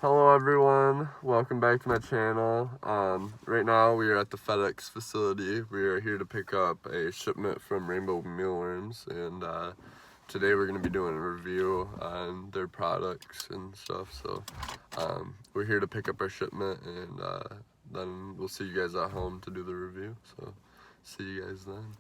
Hello everyone, welcome back to my channel. Right now we are at the FedEx facility. We are here to pick up a shipment from Rainbow Mealworms, and today we're going to be doing a review on their products and stuff. So we're here to pick up our shipment, and then we'll see you guys at home to do the review. So see you guys then.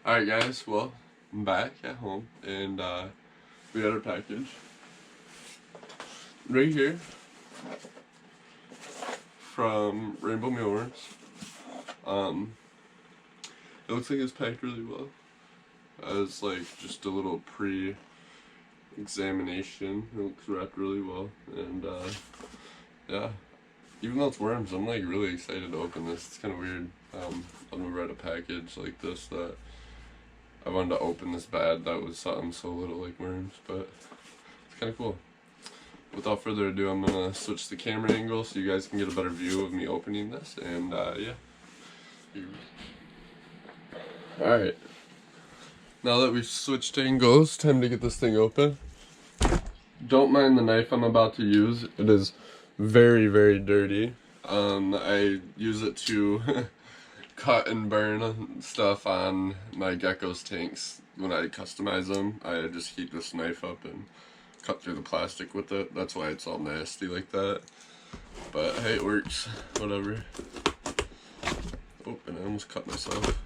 Alright guys, well, I'm back at home, and we got our package right here from Rainbow Mealworms. It looks like it's packed really well. It's like just a little pre-examination. It looks wrapped really well, and yeah, even though it's worms, I'm like really excited to open this. It's kind of weird. I've never had a package like this that I wanted to open this bad. That was something so little like worms, but it's kind of cool. Without further ado, I'm gonna switch the camera angle so you guys can get a better view of me opening this, and yeah. Alright, now that we've switched angles, time to get this thing open. Don't mind the knife I'm about to use. It is very, very dirty. I use it to cut and burn stuff on my gecko's tanks. When I customize them, I just heat this knife up and cut through the plastic with it. That's why it's all nasty like that. But hey, it works. Whatever. Oh, and I almost cut myself.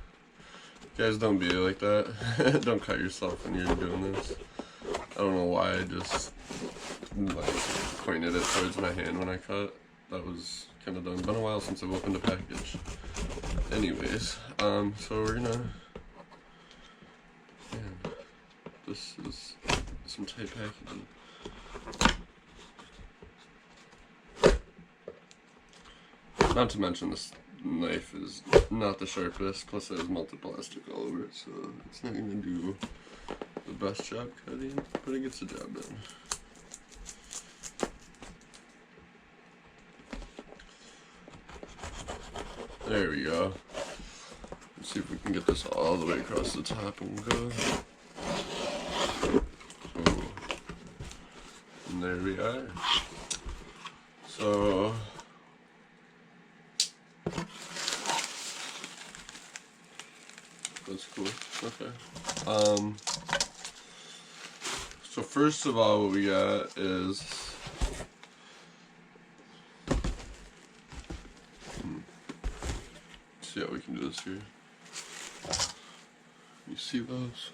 Guys, don't be like that. Don't cut yourself when you're doing this. I don't know why I just like pointed it towards my hand when I cut. That was kind of dumb. It's been a while since I've opened a package. Anyways, so we're gonna. Man, this is some tight packaging. Not to mention this knife is not the sharpest, plus it has melted plastic all over it, so it's not gonna do the best job cutting, but it gets the job done. There we go. Let's see if we can get this all the way across the top and go. Oh. And there we are. So that's cool. Okay. So first of all, what we got is see how we can do this here. You see those?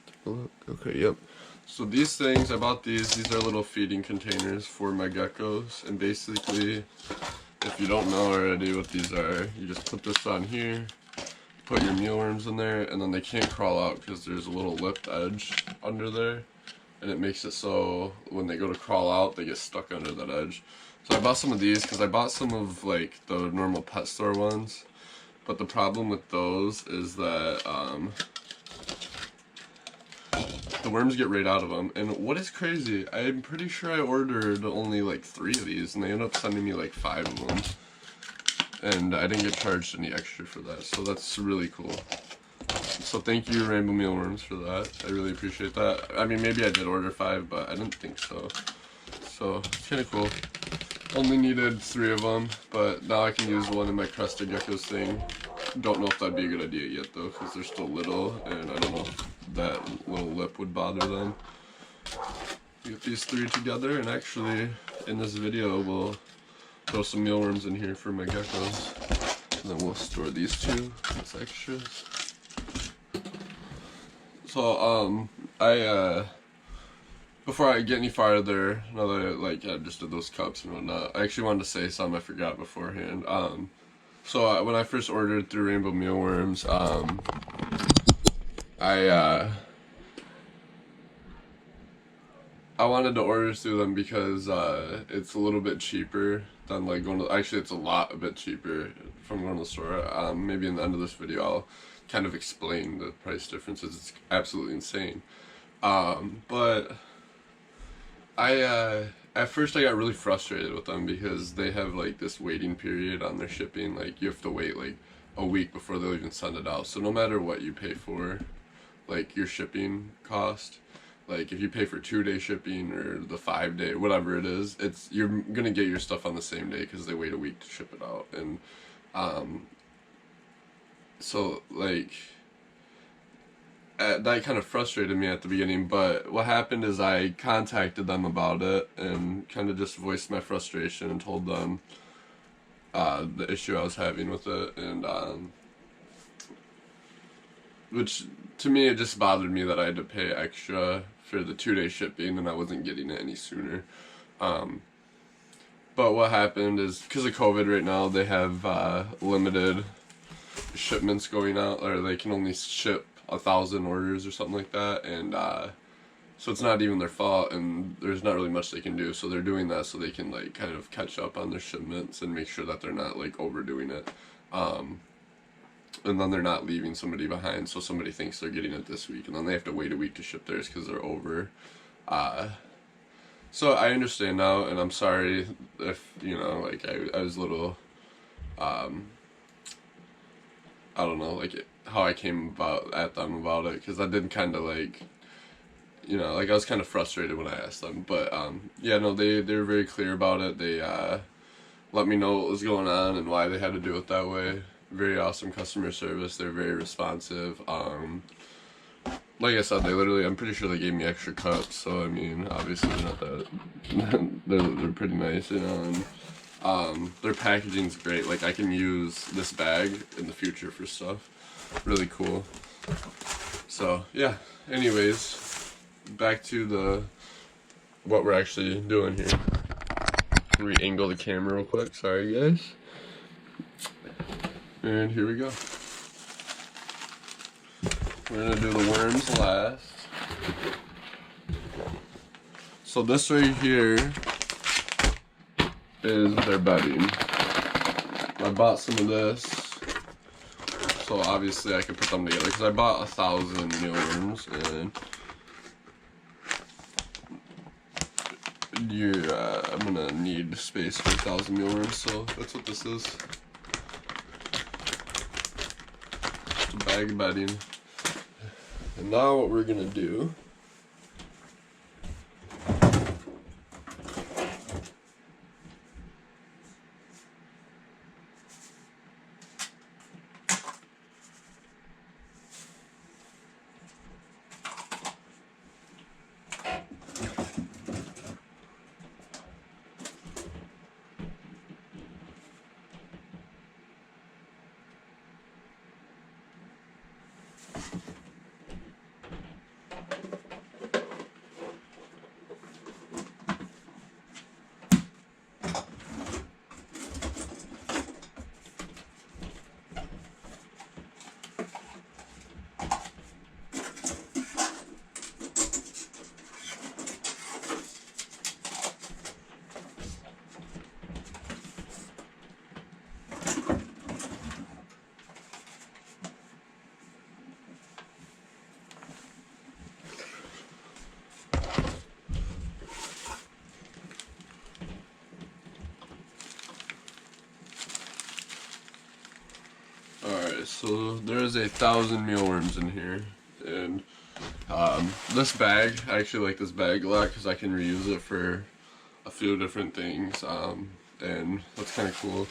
Take a look. Okay, yep. So these things, I bought these. These are little feeding containers for my geckos, and basically, if you don't know already what these are, you just put this on here, put your mealworms in there, and then they can't crawl out because there's a little lipped edge under there, and it makes it so when they go to crawl out, they get stuck under that edge. So I bought some of these because I bought some of like the normal pet store ones, but the problem with those is that the worms get right out of them. And what is crazy, I'm pretty sure I ordered only like 3 of these, and they ended up sending me like 5 of them. And I didn't get charged any extra for that, so that's really cool. So thank you, Rainbow Mealworms, for that. I really appreciate that. I mean, maybe I did order 5, but I didn't think so. So it's kind of cool. Only needed 3 of them, but now I can use one in my crested geckos thing. Don't know if that'd be a good idea yet though, because they're still little, and I don't know if that little lip would bother them. Get these 3 together, and actually in this video we'll throw some mealworms in here for my geckos, and then we'll store these 2 as extras. So before I get any farther, now that I just did those cups and whatnot, I actually wanted to say something I forgot beforehand. So when I first ordered through Rainbow Mealworms, I wanted to order through them because it's a little bit cheaper than like going to, actually it's a bit cheaper from going to the store. Maybe in the end of this video I'll kind of explain the price differences. It's absolutely insane. But I at first I got really frustrated with them because they have like this waiting period on their shipping. Like you have to wait like a week before they'll even send it out. So no matter what you pay for, like your shipping cost, like if you pay for 2-day shipping or the 5-day, whatever it is, you're gonna get your stuff on the same day because they wait a week to ship it out. And so like that kind of frustrated me at the beginning, but what happened is I contacted them about it and kind of just voiced my frustration and told them the issue I was having with it, and which to me it just bothered me that I had to pay extra for the 2-day shipping and I wasn't getting it any sooner. But what happened is because of COVID right now they have limited shipments going out, or they can only ship 1,000 orders or something like that, and so it's not even their fault, and there's not really much they can do. So they're doing that so they can like kind of catch up on their shipments and make sure that they're not like overdoing it, and then they're not leaving somebody behind. So somebody thinks they're getting it this week, and then they have to wait a week to ship theirs because they're over. So I understand now, and I'm sorry if like I was a little I don't know, like how I came at them about it, because I did kind of like, like I was kind of frustrated when I asked them, but yeah, no, they were very clear about it. They let me know what was going on and why they had to do it that way. Very awesome customer service. They're very responsive. Like I said, I'm pretty sure they gave me extra cups, so I mean, obviously they're not that, they're pretty nice, and their packaging's great. Like I can use this bag in the future for stuff. Really cool. So yeah, anyways, back to what we're actually doing here. Re-angle the camera real quick, sorry guys. And here we go. We're gonna do the worms last. So this right here is their bedding. I bought some of this, so obviously I can put them together, because I bought 1,000 mealworms, and I'm gonna need space for 1,000 mealworms, so that's what this is. Just a bag of bedding. And now what we're gonna do so there is 1,000 mealworms in here, and this bag, I actually like this bag a lot because I can reuse it for a few different things, and that's kind of cool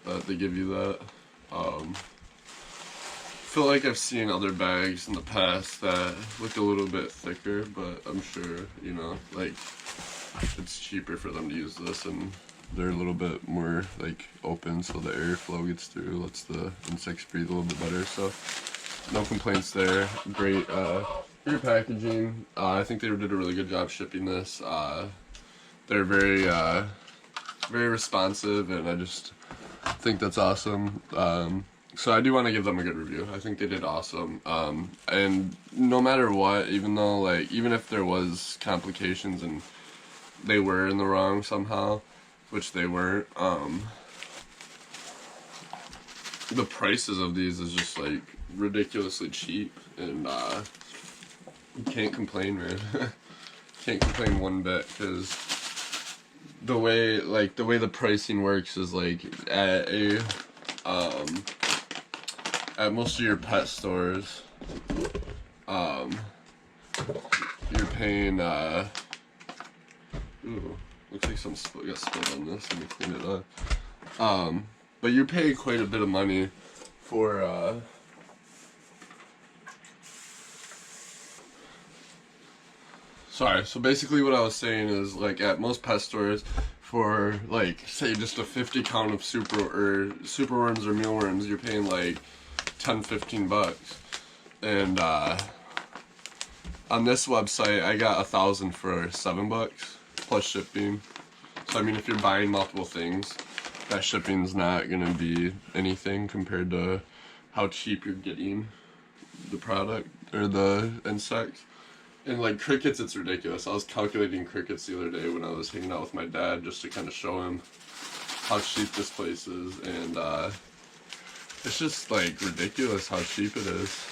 that they give you that. I feel like I've seen other bags in the past that look a little bit thicker, but I'm sure, like it's cheaper for them to use this, and they're a little bit more like open, so the airflow gets through, lets the insects breathe a little bit better. So no complaints there. Great packaging. I think they did a really good job shipping this. They're very responsive, and I just think that's awesome. So I do want to give them a good review. I think they did awesome. And no matter what, even if there was complications and they were in the wrong somehow, which they weren't, the prices of these is just like ridiculously cheap, and you can't complain, man. Can't complain one bit, because the way the pricing works is like at most of your pet stores, you're paying ooh, looks like something got spilled on this. Let me clean it up. But you're paying quite a bit of money for sorry, so basically what I was saying is, like, at most pet stores, for, like, say just a 50 count of superworms or mealworms, you're paying like 10-15 bucks. And on this website I got 1,000 for 7 bucks plus shipping. So I mean, if you're buying multiple things, that shipping's not gonna be anything compared to how cheap you're getting the product or the insects. And like crickets, it's ridiculous. I was calculating crickets the other day when I was hanging out with my dad just to kind of show him how cheap this place is, and it's just like ridiculous how cheap it is.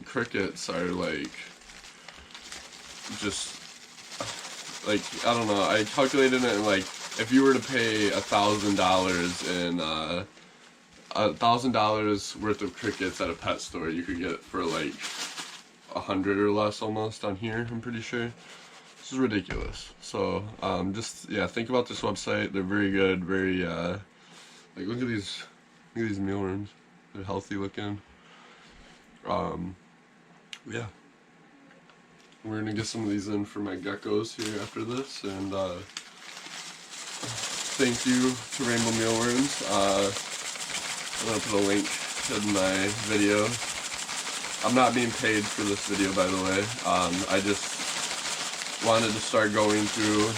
Crickets are like just like, I don't know. I calculated it, and like if you were to pay $1,000 and $1,000 worth of crickets at a pet store, you could get it for like 100 or less almost on here, I'm pretty sure. This is ridiculous. So just, yeah, think about this website. They're very good, very like, look at these mealworms. They're healthy looking. Yeah, we're gonna get some of these in for my geckos here after this, and thank you to Rainbow Mealworms. I'm gonna put a link in my video. I'm not being paid for this video, by the way. I just wanted to start going through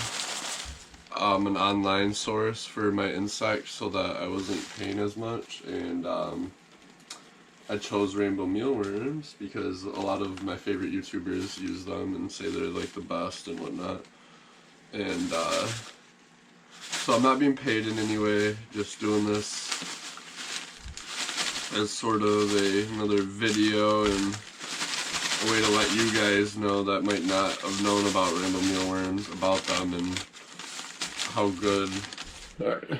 an online source for my insects so that I wasn't paying as much, and I chose Rainbow Mealworms because a lot of my favorite YouTubers use them and say they're like the best and whatnot. And so I'm not being paid in any way, just doing this as sort of another video and a way to let you guys know that might not have known about Rainbow Mealworms, about them and how good. Alright.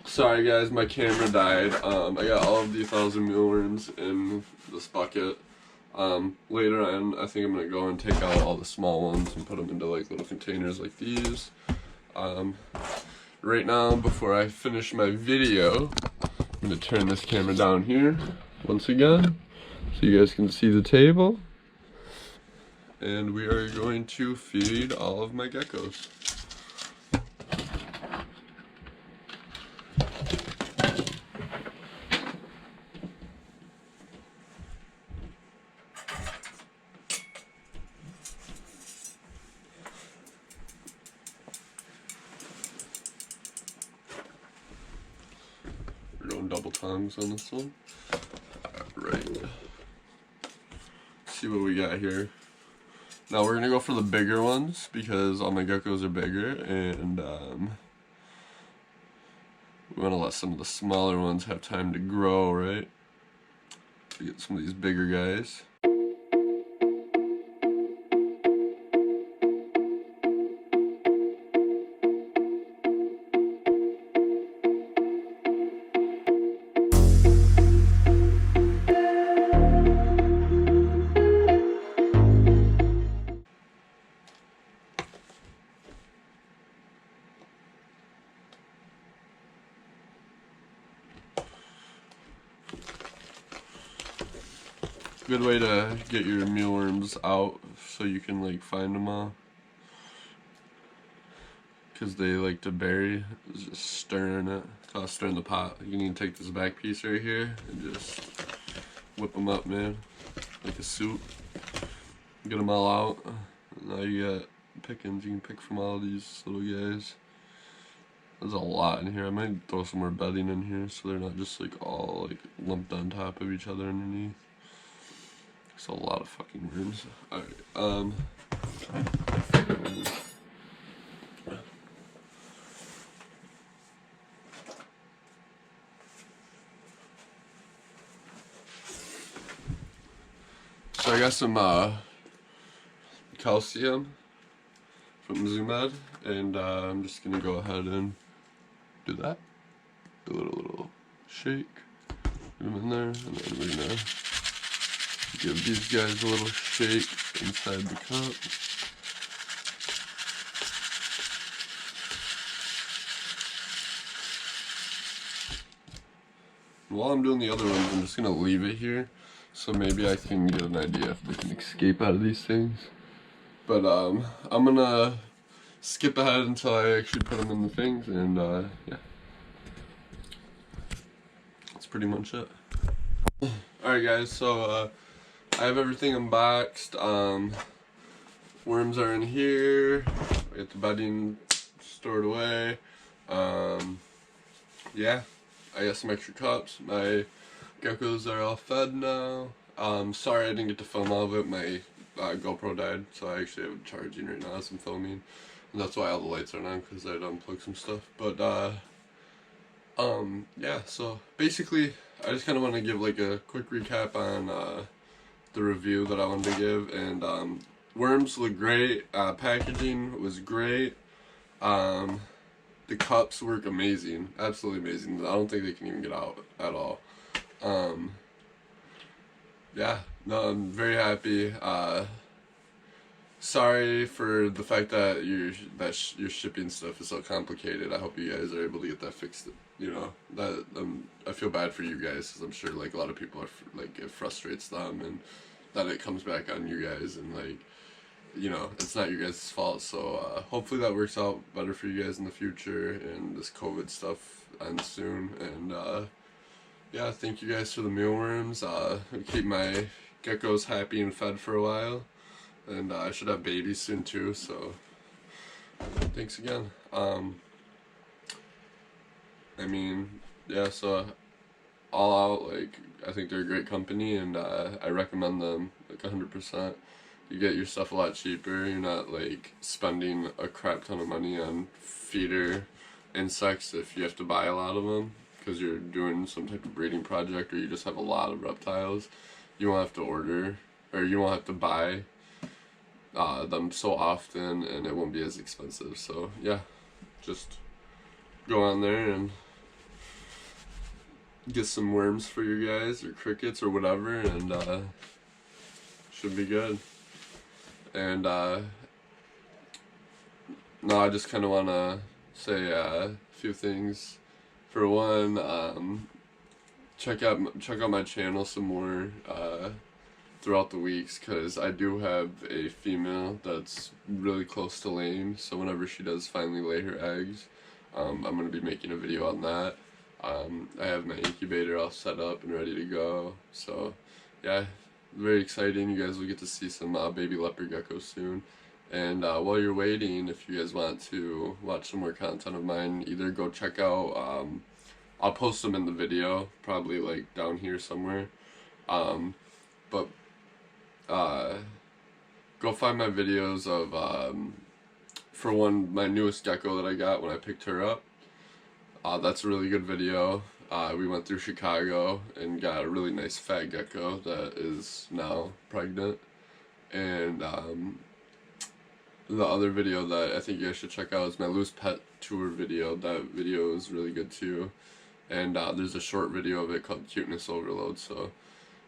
Sorry guys, my camera died. I got all of the 1,000 mealworms in this bucket. Later on, I think I'm gonna go and take out all the small ones and put them into like little containers like these. Right now, before I finish my video, I'm gonna turn this camera down here once again so you guys can see the table. And we are going to feed all of my geckos. We're doing double tongues on this one. Alright. See what we got here. Now we're gonna go for the bigger ones because all my geckos are bigger, and we wanna let some of the smaller ones have time to grow, right? To get some of these bigger guys. Good way to get your mealworms out so you can like find them all, because they like to bury. Just stirring it. I'll stir in the pot. You need to take this back piece right here and just whip them up, man, like a soup. Get them all out. Now you got pickings. You can pick from all these little guys. There's a lot in here. I might throw some more bedding in here so they're not just like all like lumped on top of each other underneath. It's a lot of fucking worms. Alright, so I got some calcium from Zoomed, And I'm just gonna go ahead and do that. Do a little shake. Put them in there, and then we're gonna give these guys a little shake inside the cup. While I'm doing the other ones, I'm just gonna leave it here, so maybe I can get an idea if they can escape out of these things. But I'm gonna skip ahead until I actually put them in the things, and yeah, that's pretty much it. Alright guys, so I have everything unboxed. Worms are in here. I got the bedding stored away. Yeah, I got some extra cups. My geckos are all fed now. Sorry I didn't get to film all of it. My GoPro died, so I actually have it charging right now as I'm filming. And that's why all the lights aren't on, because I'd unplug some stuff. But yeah, so basically I just kind of want to give like a quick recap on the review that I wanted to give. And worms look great. Packaging was great. The cups work amazing, absolutely amazing. I don't think they can even get out at all. Yeah, no, I'm very happy. Sorry for the fact that your shipping stuff is so complicated. I hope you guys are able to get that fixed. You know, that I feel bad for you guys, because I'm sure like a lot of people are like, it frustrates them, and that it comes back on you guys, and like, you know, it's not your guys' fault. So hopefully that works out better for you guys in the future, and this COVID stuff ends soon. And yeah, thank you guys for the mealworms. Keep my geckos happy and fed for a while, and I should have babies soon too. So thanks again. I mean, yeah. So all out, like, I think they're a great company, and I recommend them like 100%. You get your stuff a lot cheaper. You're not like spending a crap ton of money on feeder insects if you have to buy a lot of them, because you're doing some type of breeding project, or you just have a lot of reptiles. You won't have to order, or you won't have to buy them so often, and it won't be as expensive. So yeah, just go on there and get some worms for your guys, or crickets, or whatever, and should be good. And no, I just kind of want to say a few things. For one, check out my channel some more throughout the weeks, because I do have a female that's really close to laying. So whenever she does finally lay her eggs, I'm going to be making a video on that. I have my incubator all set up and ready to go. So yeah, very exciting. You guys will get to see some baby leopard geckos soon. And while you're waiting, if you guys want to watch some more content of mine, either go check out, I'll post them in the video, probably like down here somewhere. But go find my videos of, for one, my newest gecko that I got when I picked her up. That's a really good video. We went through Chicago and got a really nice fat gecko that is now pregnant. And the other video that I think you guys should check out is my loose pet tour video. That video is really good too. And there's a short video of it called Cuteness Overload, so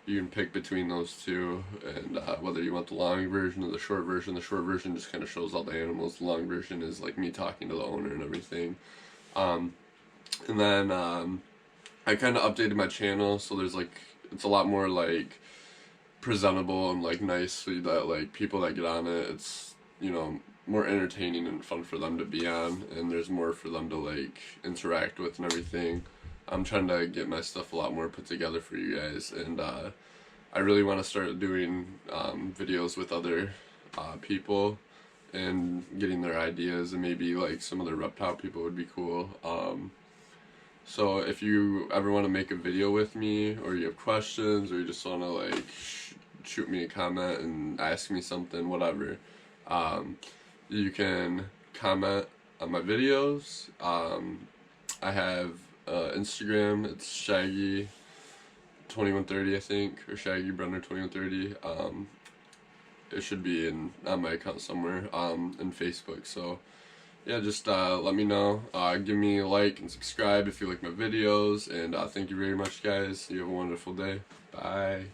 you can pick between those two, and whether you want the long version or the short version. The short version just kind of shows all the animals. The long version is like me talking to the owner and everything. And then I kind of updated my channel, so there's like, it's a lot more like presentable and like nice, so that like people that get on it, it's, you know, more entertaining and fun for them to be on, and there's more for them to like interact with and everything. I'm trying to get my stuff a lot more put together for you guys, and I really want to start doing videos with other people and getting their ideas, and maybe like some other reptile people would be cool. So if you ever want to make a video with me, or you have questions, or you just want to like shoot me a comment and ask me something, whatever, you can comment on my videos. I have Instagram, it's Shaggy2130, I think, or Shaggy Brenner 2130. It should be on my account somewhere, and Facebook. So yeah, just let me know. Give me a like and subscribe if you like my videos. And thank you very much, guys. You have a wonderful day. Bye.